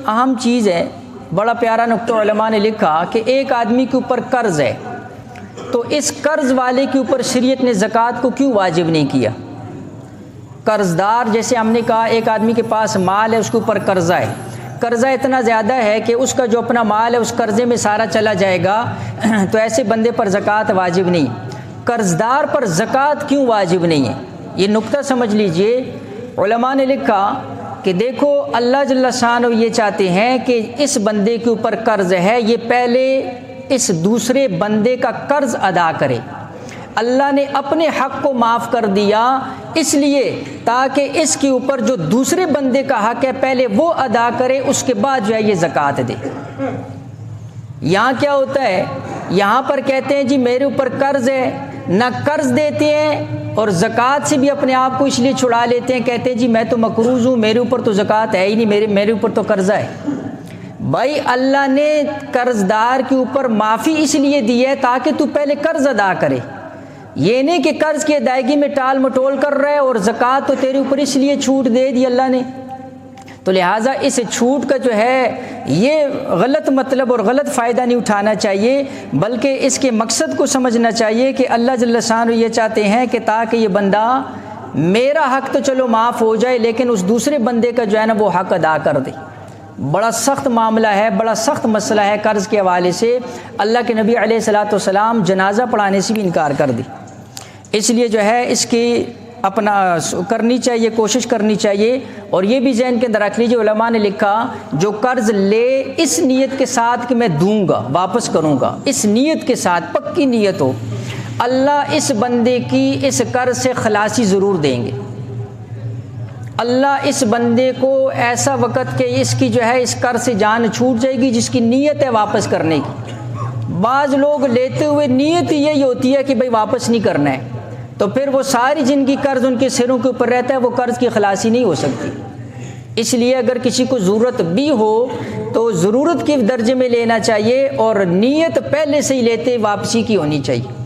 اہم چیز ہے، بڑا پیارا نقطہ علماء نے لکھا کہ ایک آدمی کے اوپر قرض ہے، تو اس قرض والے کے اوپر شریعت نے زکوٰۃ کو کیوں واجب نہیں کیا؟ قرض دار، جیسے ہم نے کہا ایک آدمی کے پاس مال ہے، اس کے اوپر قرضہ ہے، قرضہ اتنا زیادہ ہے کہ اس کا جو اپنا مال ہے اس قرضے میں سارا چلا جائے گا، تو ایسے بندے پر زکوٰۃ واجب نہیں۔ قرض دار پر زکوٰۃ کیوں واجب نہیں ہے؟ یہ نقطہ سمجھ لیجئے۔ علماء نے لکھا کہ دیکھو اللہ جل شانہ یہ چاہتے ہیں کہ اس بندے کے اوپر قرض ہے، یہ پہلے اس دوسرے بندے کا قرض ادا کرے۔ اللہ نے اپنے حق کو معاف کر دیا اس لیے تاکہ اس کے اوپر جو دوسرے بندے کا حق ہے پہلے وہ ادا کرے، اس کے بعد جو ہے یہ زکوٰۃ دے۔ یہاں کیا ہوتا ہے، یہاں پر کہتے ہیں جی میرے اوپر قرض ہے، نہ قرض دیتے ہیں اور زکوٰۃ سے بھی اپنے آپ کو اس لیے چھڑا لیتے ہیں، کہتے ہیں جی میں تو مقروض ہوں، میرے اوپر تو زکوٰۃ ہے ہی نہیں، میرے اوپر تو قرضہ ہے۔ بھائی اللہ نے قرض دار کے اوپر معافی اس لیے دی ہے تاکہ تو پہلے قرض ادا کرے، یہ نہیں کہ قرض کی ادائیگی میں ٹال مٹول کر رہے اور زکوٰۃ تو تیرے اوپر اس لیے چھوٹ دے دی اللہ نے۔ تو لہٰذا اس چھوٹ کا جو ہے یہ غلط مطلب اور غلط فائدہ نہیں اٹھانا چاہیے، بلکہ اس کے مقصد کو سمجھنا چاہیے کہ اللہ جل شانہ یہ چاہتے ہیں کہ تاکہ یہ بندہ میرا حق تو چلو معاف ہو جائے لیکن اس دوسرے بندے کا جو ہے نا وہ حق ادا کر دے۔ بڑا سخت معاملہ ہے، بڑا سخت مسئلہ ہے قرض کے حوالے سے۔ اللہ کے نبی علیہ الصلاۃ والسلام جنازہ پڑھانے سے بھی انکار کر دی، اس لیے جو ہے اس کی اپنا کرنی چاہیے، کوشش کرنی چاہیے۔ اور یہ بھی ذہن کے اندر رکھ لیجیے، علماء نے لکھا جو قرض لے اس نیت کے ساتھ کہ میں دوں گا، واپس کروں گا، اس نیت کے ساتھ پکی نیت ہو، اللہ اس بندے کی اس قرض سے خلاصی ضرور دیں گے۔ اللہ اس بندے کو ایسا وقت کہ اس کی جو ہے اس قرض سے جان چھوٹ جائے گی جس کی نیت ہے واپس کرنے کی۔ بعض لوگ لیتے ہوئے نیت یہی ہوتی ہے کہ بھئی واپس نہیں کرنا ہے، تو پھر وہ ساری جن کی قرض ان کے سروں کے اوپر رہتا ہے، وہ قرض کی خلاصی نہیں ہو سکتی۔ اس لیے اگر کسی کو ضرورت بھی ہو تو ضرورت کے درجے میں لینا چاہیے اور نیت پہلے سے ہی لیتے واپسی کی ہونی چاہیے۔